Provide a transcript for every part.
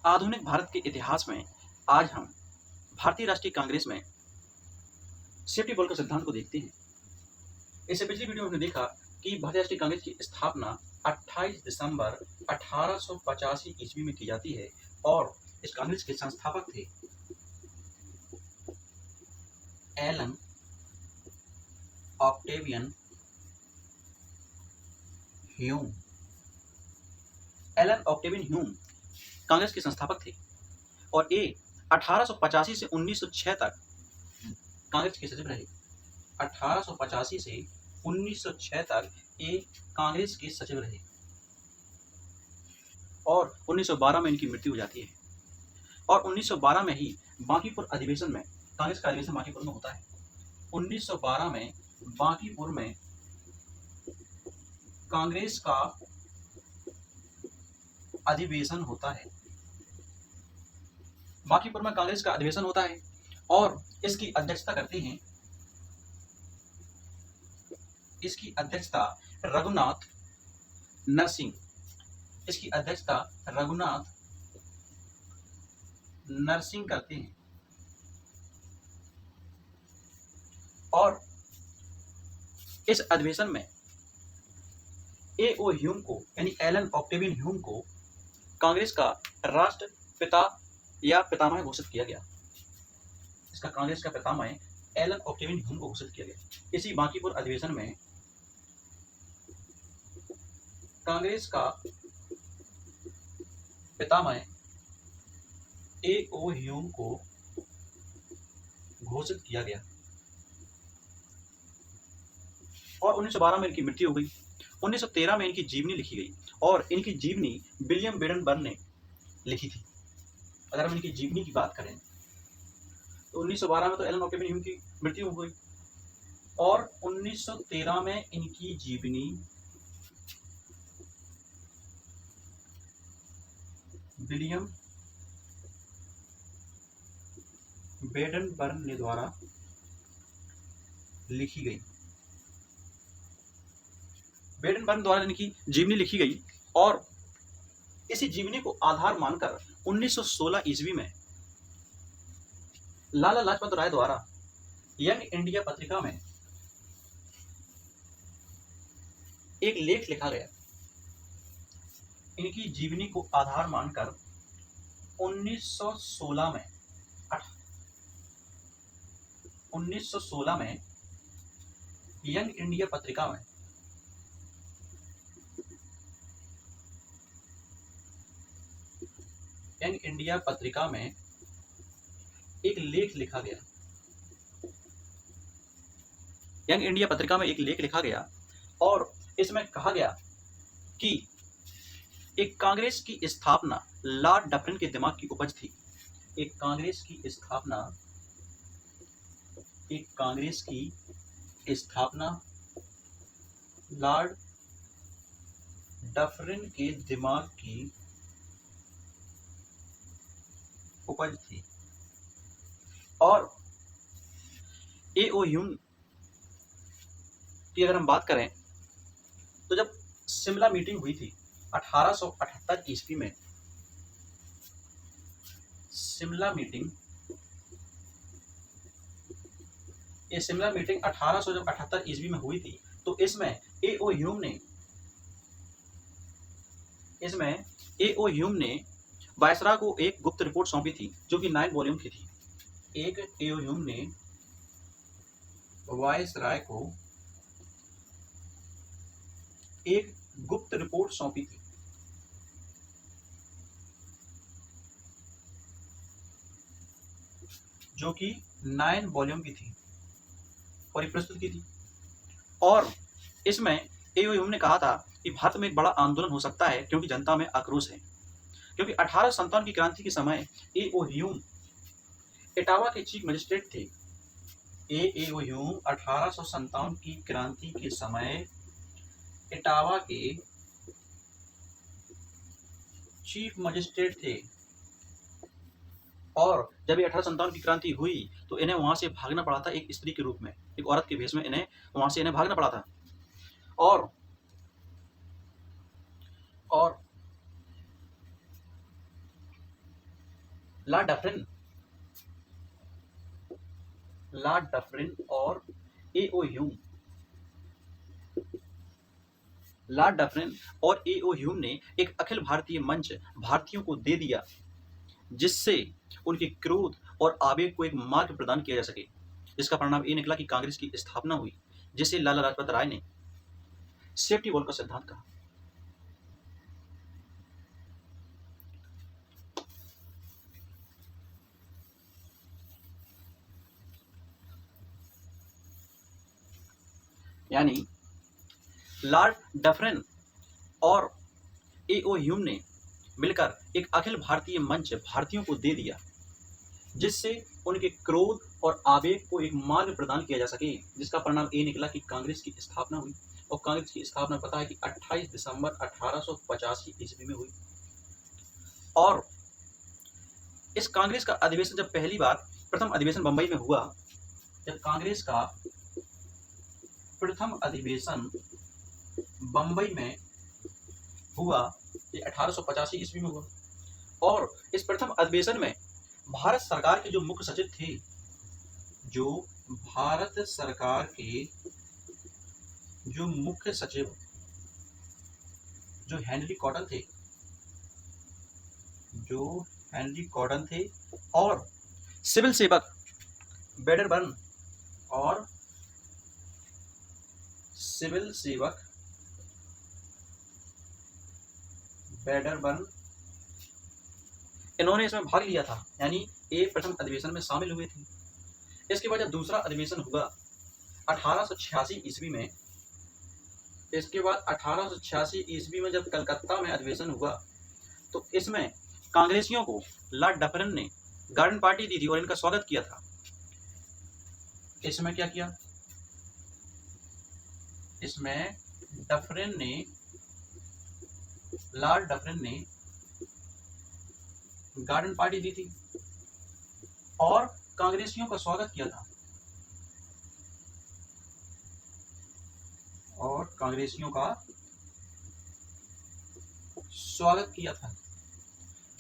आधुनिक भारत के इतिहास में आज हम भारतीय राष्ट्रीय कांग्रेस में सेफ्टी बॉल का सिद्धांत को देखते हैं। इससे पिछली वीडियो में हमने देखा कि भारतीय राष्ट्रीय कांग्रेस की स्थापना 28 दिसंबर 1885 ईस्वी में की जाती है और इस कांग्रेस के संस्थापक थे Allan Octavian Hume. Allan Octavian Hume Congress के संस्थापक थे और ये 1885 से 1906 तक कांग्रेस के सचिव रहे। 1885 से 1906 तक ये कांग्रेस के सचिव रहे और 1912 में इनकी मृत्यु हो जाती है और 1912 में ही बांकीपुर अधिवेशन में, कांग्रेस का अधिवेशन बांकीपुर में होता है। 1912 में बांकीपुर में कांग्रेस का अधिवेशन होता है। बांकीपुर में कांग्रेस का अधिवेशन होता है और इसकी अध्यक्षता करते हैं, इसकी अध्यक्षता रघुनाथ नरसिंह, इसकी अध्यक्षता रघुनाथ नरसिंह करते हैं और इस अधिवेशन में ए.ओ. ह्यूम को यानी एलन ऑक्टेवियन ह्यूम को कांग्रेस का राष्ट्रपिता या पितामह घोषित किया गया। इसका कांग्रेस का पितामह एलन ऑक्टेवियन ह्यूम को घोषित किया गया। इसी बांकीपुर अधिवेशन में कांग्रेस का पितामह ए.ओ. ह्यूम को घोषित किया गया और 1912 में इनकी मृत्यु हो गई। 1913 में इनकी जीवनी लिखी गई और इनकी जीवनी विलियम बेडन बर्न ने लिखी थी। अगर हम इनकी जीवनी की बात करें तो 1912 में तो एलन ऑक्टेवियन ह्यूम की मृत्यु हो गई और 1913 में इनकी जीवनी विलियम बेडन बर्न ने द्वारा लिखी गई। बेडन बर्न द्वारा इनकी जीवनी लिखी गई और इसी जीवनी को आधार मानकर 1916 ईस्वी में लाला लाजपत राय द्वारा यंग इंडिया पत्रिका में एक लेख लिखा गया। इनकी जीवनी को आधार मानकर 1916 में यंग इंडिया पत्रिका में यंग इंडिया पत्रिका में एक लेख लिखा गया। यंग इंडिया पत्रिका में एक लेख लिखा गया और इसमें कहा गया कि एक कांग्रेस की स्थापना लॉर्ड डफरिन के दिमाग की उपज थी। एक कांग्रेस की स्थापना लॉर्ड डफरिन के दिमाग की उपज थी और ए.ओ. ह्यूम की अगर हम बात करें तो जब शिमला मीटिंग हुई थी 1878 ईस्वी में, शिमला मीटिंग 1878 ईस्वी में हुई थी तो इसमें ए.ओ. ह्यूम ने वायसरा को एक गुप्त रिपोर्ट सौंपी थी जो कि 9 वॉल्यूम की थी। ए.ओ. ह्यूम ने वायसराय को एक गुप्त रिपोर्ट सौंपी थी जो कि 9 वॉल्यूम की थी और ये प्रस्तुत की थी और इसमें ए.ओ. ह्यूम ने कहा था कि भारत में एक बड़ा आंदोलन हो सकता है क्योंकि जनता में आक्रोश है। क्योंकि 1857 की क्रांति के समय ए.ओ. ह्यूम इटावा के चीफ मजिस्ट्रेट थे। ए.ओ. ह्यूम 1857 की क्रांति के समय इटावा के चीफ मजिस्ट्रेट थे और जब ये 1857 की क्रांति हुई तो इन्हें वहां से भागना पड़ा था एक स्त्री के रूप में, एक औरत के भेष में इन्हें वहां से भागना पड़ा था और लॉर्ड डफरिन और एओ ह्यूम लॉर्ड डफरिन और एओ ह्यूम ने एक अखिल भारतीय मंच भारतीयों को दे दिया, जिससे उनके क्रोध और आवेग को एक मार्ग प्रदान किया जा सके, जिसका परिणाम ये निकला कि कांग्रेस की स्थापना हुई, जिसे लाला लाजपत राय ने सेफ्टी वॉल का सिद्धांत कहा। यानी लॉर्ड डफरिन और एओ ह्यूम ने मिलकर एक अखिल भारतीय मंच भारतीयों को दे दिया, जिससे उनके क्रोध और आवेग को एक मार्ग प्रदान किया जा सके, जिसका परिणाम ये निकला कि कांग्रेस की स्थापना हुई। और कांग्रेस की स्थापना पता है कि 28 दिसंबर 1885 ईस्वी में हुई। और इस कांग्रेस का अधिवेशन जब पहली बार प्रथम अधिवेशन बंबई में हुआ, जब कांग्रेस का प्रथम अधिवेशन बंबई में हुआ, ये 1885 ईस्वी में हुआ। और इस प्रथम अधिवेशन में भारत सरकार के जो मुख्य सचिव थे, जो भारत सरकार के जो मुख्य सचिव जो हेनरी कॉटन थे और सिविल सेवक वेडरबर्न और सिविल सेवक वेडरबर्न, इन्होंने इसमें भाग लिया था, यानी ये प्रथम अधिवेशन में शामिल हुए थे। इसके बाद जब दूसरा अधिवेशन हुआ 1886 ईस्वी में, इसके बाद 1886 ईस्वी में जब कलकत्ता में अधिवेशन हुआ, तो इसमें कांग्रेसियों को लॉर्ड डफरिन ने गार्डन पार्टी दी थी और इनका स्वागत किया था। इसमें क्या किया? इसमें लॉर्ड डफरिन ने गार्डन पार्टी दी थी और कांग्रेसियों का स्वागत किया था।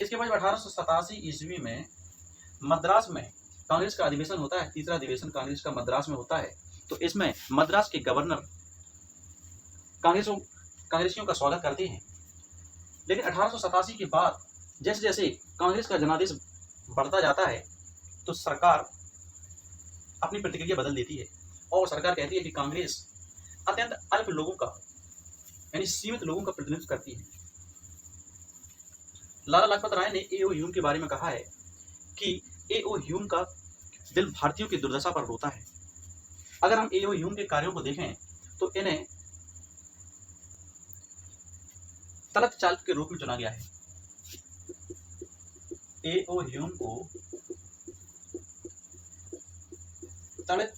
इसके बाद 1887 ईस्वी में मद्रास में कांग्रेस का अधिवेशन होता है, तीसरा अधिवेशन कांग्रेस का मद्रास में होता है। तो इसमें मद्रास के गवर्नर कांग्रेसियों का स्वागत करते हैं। लेकिन 1887 के बाद जैसे जैसे कांग्रेस का जनादेश बढ़ता जाता है, तो सरकार अपनी प्रतिक्रिया बदल देती है और सरकार कहती है कि कांग्रेस अत्यंत अल्प लोगों का, यानी सीमित लोगों का प्रतिनिधित्व करती है। लाला लाजपत राय ने एओ ह्यूम के बारे में कहा है कि एओ ह्यूम का दिल भारतीयों की दुर्दशा पर रोता है। अगर हम एओ ह्यूम के कार्यों को देखें तो इन्हें तलत चालक के रूप में चुना गया है। एओ ह्यूम को तलत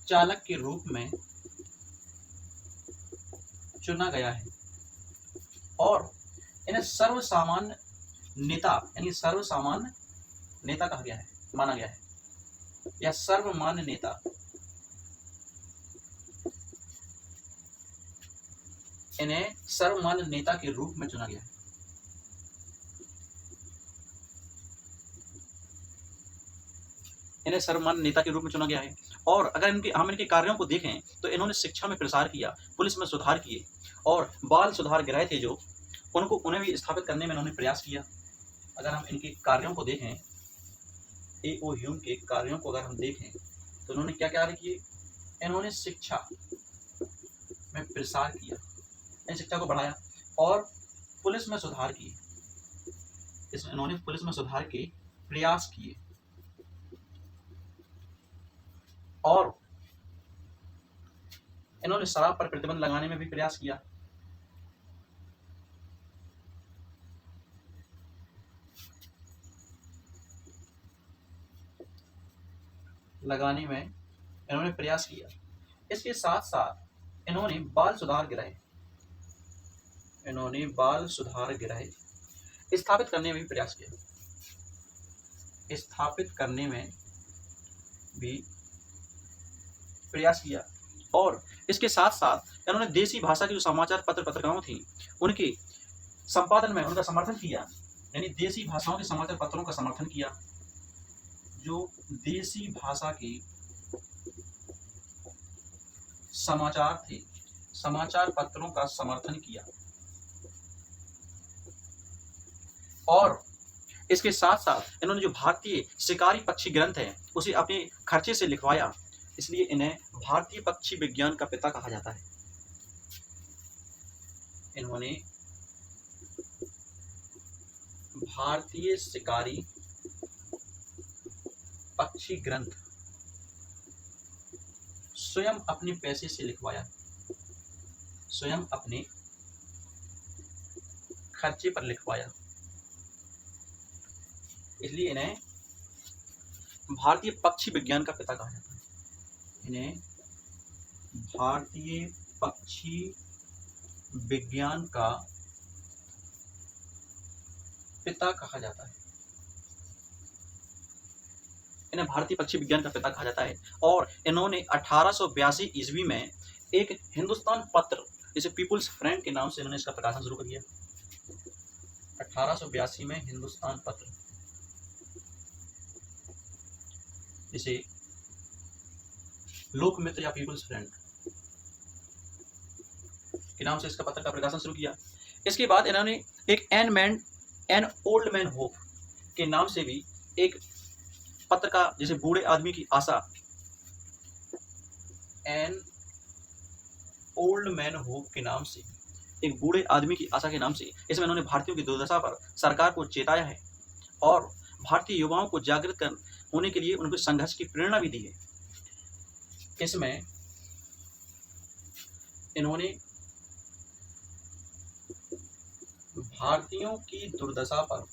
चालक के रूप में चुना गया है और इन्हें सर्वसामान्य नेता, यानी सर्वसामान्य नेता कहा गया है, माना गया है, या सर्वमान्य नेता। इन्हें सर्वमान्य नेता के रूप में चुना गया है। इन्हें सर्वमान्य नेता के रूप में चुना गया है। और अगर हम इनके कार्यों को देखें तो इन्होंने शिक्षा में प्रसार किया, पुलिस में सुधार किए और बाल सुधार गृह थे जो उन्हें भी स्थापित करने में इन्होंने प्रयास किया। अगर हम इनके कार्यों को देखें, एओ ह्यूम के कार्यों को अगर हम देखें तो उन्होंने क्या कार्य किए? इन्होंने शिक्षा में प्रसार किया, शिक्षा को बढ़ाया और पुलिस में सुधार किए। इसमें इन्होंने पुलिस में सुधार के प्रयास किए और इन्होंने शराब पर प्रतिबंध लगाने में भी प्रयास किया। इसके साथ साथ इन्होंने बाल सुधार गृह स्थापित करने में भी प्रयास किया। और इसके साथ साथ इन्होंने देसी भाषा की जो समाचार पत्रिकाओं थी, उनके संपादन में उनका समर्थन किया। यानी देसी भाषाओं के समाचार पत्रों का समर्थन किया। जो देसी भाषा के समाचार थे, समाचार पत्रों का समर्थन किया। और इसके साथ साथ इन्होंने जो भारतीय शिकारी पक्षी ग्रंथ है उसे अपने खर्चे से लिखवाया, इसलिए इन्हें भारतीय पक्षी विज्ञान का पिता कहा जाता है। इन्होंने भारतीय शिकारी पक्षी ग्रंथ स्वयं अपने पैसे से लिखवाया, स्वयं अपने खर्चे पर लिखवाया, इसलिए इन्हें भारतीय पक्षी विज्ञान का पिता कहा जाता है। इन्हें भारतीय पक्षी विज्ञान का पिता कहा जाता है। इन्हें भारतीय पक्षी विज्ञान का पिता कहा जाता है। और इन्होंने 1882 ईस्वी में एक हिंदुस्तान पत्र, जिसे पीपुल्स फ्रेंड के नाम से इन्होंने इसका प्रकाशन शुरू कर दिया। 1882 में हिंदुस्तान पत्र, जिसे लोकमित्र या पीपुल्स फ्रेंड के नाम से इसका पत्र का प्रकाशन शुरू किया। इसके बाद इन्होंने एक एन ओल्ड मैन होप के नाम से भी एक पत्र का, जैसे बूढ़े आदमी की आशा, एन ओल्ड मैन होप के नाम से, एक बूढ़े आदमी की आशा के नाम से, इसमें इन्होंने भारतीयों की दुर्दशा पर सरकार को चेताया है और भारतीय युवाओं को जागृत होने के लिए उनको संघर्ष की प्रेरणा भी दी है। इसमें इन्होंने भारतीयों की दुर्दशा पर,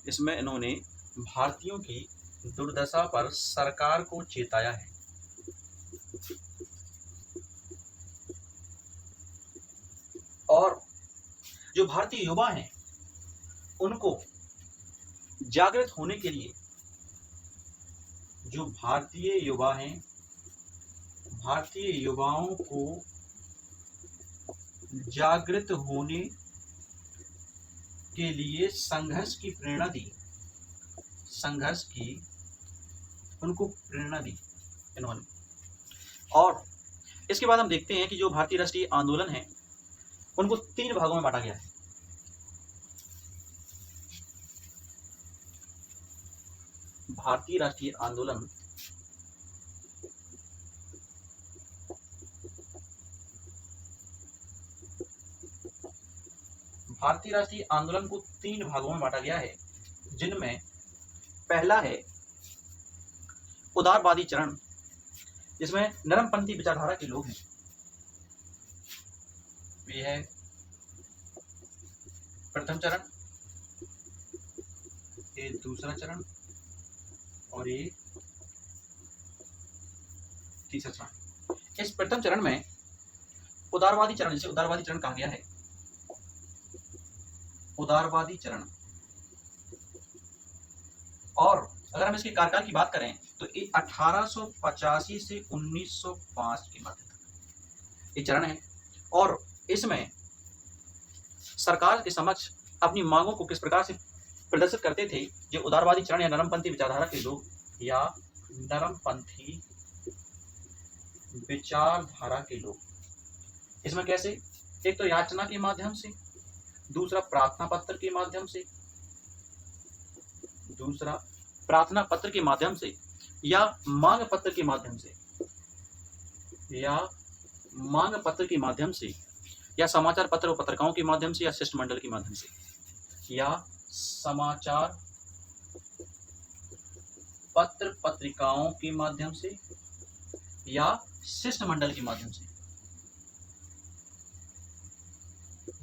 इसमें इन्होंने भारतीयों की दुर्दशा पर सरकार को चेताया है। और जो भारतीय युवा हैं उनको जागृत होने के लिए, जो भारतीय युवा हैं, भारतीय युवाओं को जागृत होने के लिए संघर्ष की प्रेरणा दी, संघर्ष की उनको प्रेरणा दी इन्होंने। और इसके बाद हम देखते हैं कि जो भारतीय राष्ट्रीय आंदोलन है उनको 3 भागों में बांटा गया है। भारतीय राष्ट्रीय आंदोलन को 3 भागों में बांटा गया है, जिनमें पहला है उदारवादी चरण, जिसमें नरमपंथी विचारधारा के लोग हैं। ये है प्रथम चरण, ये दूसरा चरण और ये तीसरा चरण। इस प्रथम चरण में उदारवादी चरण, जिसे उदारवादी चरण कहा गया है, उदारवादी चरण। और अगर हम इसके कार्यकाल की बात करें तो ये 1885 से 1905 के मध्य तक ये चरण है। और इसमें सरकार के समक्ष अपनी मांगों को किस प्रकार से प्रदर्शित करते थे जो उदारवादी चरण या नरमपंथी विचारधारा के लोग, या नरमपंथी विचारधारा के लोग। इसमें कैसे? एक तो याचना के माध्यम से, दूसरा प्रार्थना पत्र के माध्यम से, दूसरा प्रार्थना पत्र के माध्यम से, या मांग पत्र के माध्यम से, या मांग पत्र के माध्यम से, या समाचार पत्र और पत्रिकाओं के माध्यम से, या शिष्टमंडल के माध्यम से, या समाचार पत्र पत्रिकाओं के माध्यम से, या शिष्टमंडल के माध्यम से,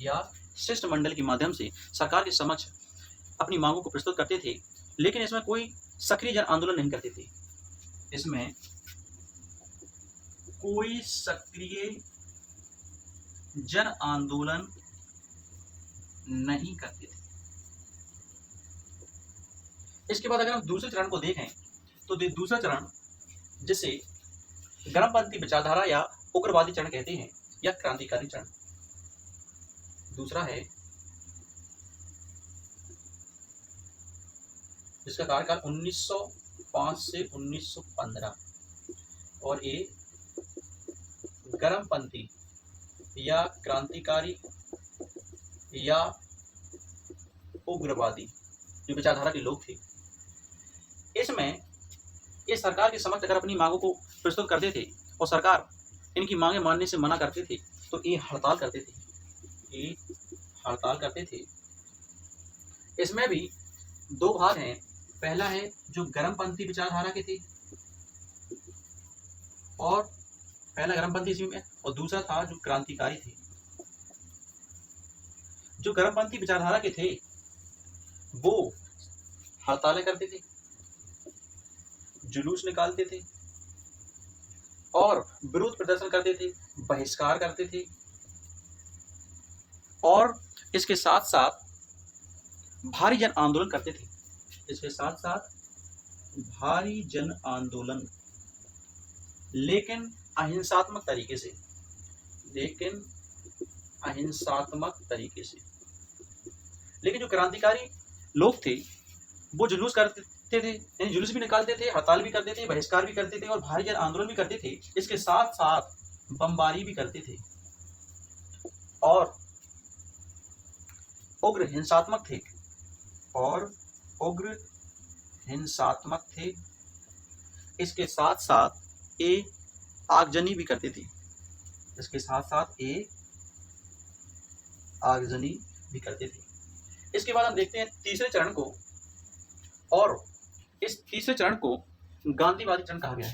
या शिष्टमंडल के माध्यम से सरकार के समक्ष अपनी मांगों को प्रस्तुत करते थे। लेकिन इसमें कोई सक्रिय जन आंदोलन नहीं करते थे, इसमें कोई सक्रिय जन आंदोलन नहीं करते थे। इसके बाद अगर हम दूसरे चरण को देखें तो दूसरा चरण, जिसे गर्मपंथी विचारधारा या उग्रवादी चरण कहते हैं, या क्रांतिकारी चरण। दूसरा है इसका कार्यकाल 1905 से 1915 और ये गर्मपंथी या क्रांतिकारी या उग्रवादी जो विचारधारा के लोग थे, इसमें ये सरकार के समक्ष अगर अपनी मांगों को प्रस्तुत करते थे और सरकार इनकी मांगे मानने से मना करते थे तो ये हड़ताल करते थे। इसमें भी दो भाग हैं। पहला है जो गर्मपंथी विचारधारा के थे और पहला गर्मपंथी इसी में, और दूसरा था जो क्रांतिकारी थे। जो गर्मपंथी विचारधारा के थे वो हड़तालें करते थे, जुलूस निकालते थे और विरोध प्रदर्शन करते थे, बहिष्कार करते थे और इसके साथ साथ भारी जन आंदोलन करते थे। लेकिन अहिंसात्मक तरीके से। लेकिन जो क्रांतिकारी लोग थे वो जुलूस करते थे, यानी जुलूस भी निकालते थे, हड़ताल भी करते थे, बहिष्कार भी करते थे और भारी जन आंदोलन भी करते थे। इसके साथ साथ बमबारी भी करते थे और उग्र हिंसात्मक थे। इसके साथ साथ ये आगजनी भी करते थे। इसके बाद हम देखते हैं तीसरे चरण को, और इस तीसरे चरण को गांधीवादी चरण कहा गया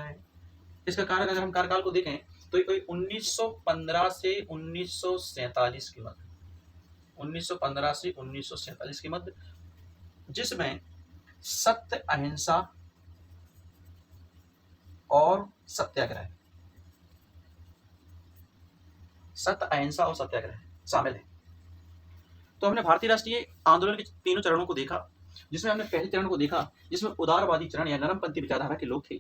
है। इसका कारण अगर हम कार्यकाल को देखें तो 1915 से 1947 के मध्य, जिसमें सत्य, अहिंसा और सत्याग्रह शामिल है। तो हमने भारतीय राष्ट्रीय आंदोलन के तीनों चरणों को देखा, जिसमें हमने पहले चरण को देखा जिसमें उदारवादी चरण या नरमपंथी विचारधारा के लोग थे,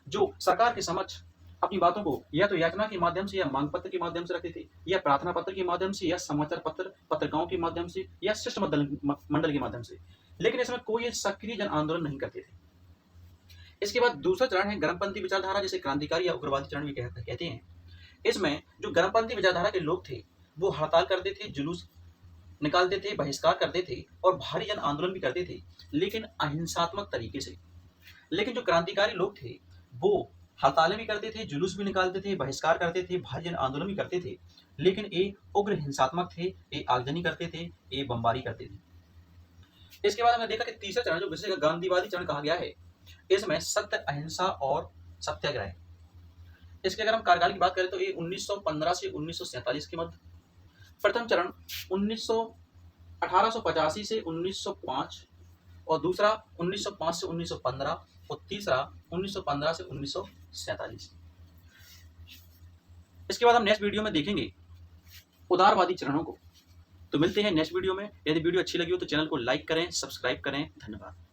जो सरकार के समक्ष अपनी बातों को या तो याचना के माध्यम से या मांग पत्र के माध्यम से रखते थे, या प्रार्थना पत्र के माध्यम से, या समाचार पत्र पत्रिकाओं के माध्यम से, या शिष्टमंडल के माध्यम से, लेकिन इसमें कोई सक्रिय जन आंदोलन नहीं करते थे। इसके बाद दूसरा चरण है गर्मपंथी विचारधारा, जिसे क्रांतिकारी या उग्रवादी चरण भी कहते हैं। इसमें जो गर्मपंथी विचारधारा के लोग थे वो हड़ताल करते थे, जुलूस निकालते थे, बहिष्कार करते थे और भारी जन आंदोलन भी करते थे, लेकिन अहिंसात्मक तरीके से। लेकिन जो क्रांतिकारी लोग थे वो हड़तालें भी करते थे, जुलूस भी निकालते थे, बहिष्कार करते थे, भारी जन आंदोलन भी करते थे, लेकिन ये उग्र हिंसात्मक थे, ये आगजनी करते थे, ये बमबारी करते थे। इसके बाद हमने देखा कि तीसरा चरण जो जिसे गांधीवादी चरण कहा गया है, इसमें सत्य, अहिंसा और सत्याग्रह। इसके अगर हम कार्यकाल की बात करें तो ये 1915 से 1947 के मध्य। प्रथम चरण 1885 से 1905 और दूसरा 1905 से 1915 और तीसरा 1915 से 1947। इसके बाद हम नेक्स्ट वीडियो में देखेंगे उदारवादी चरणों को। तो मिलते हैं नेक्स्ट वीडियो में। यदि वीडियो अच्छी लगी हो तो चैनल को लाइक करें, सब्सक्राइब करें। धन्यवाद।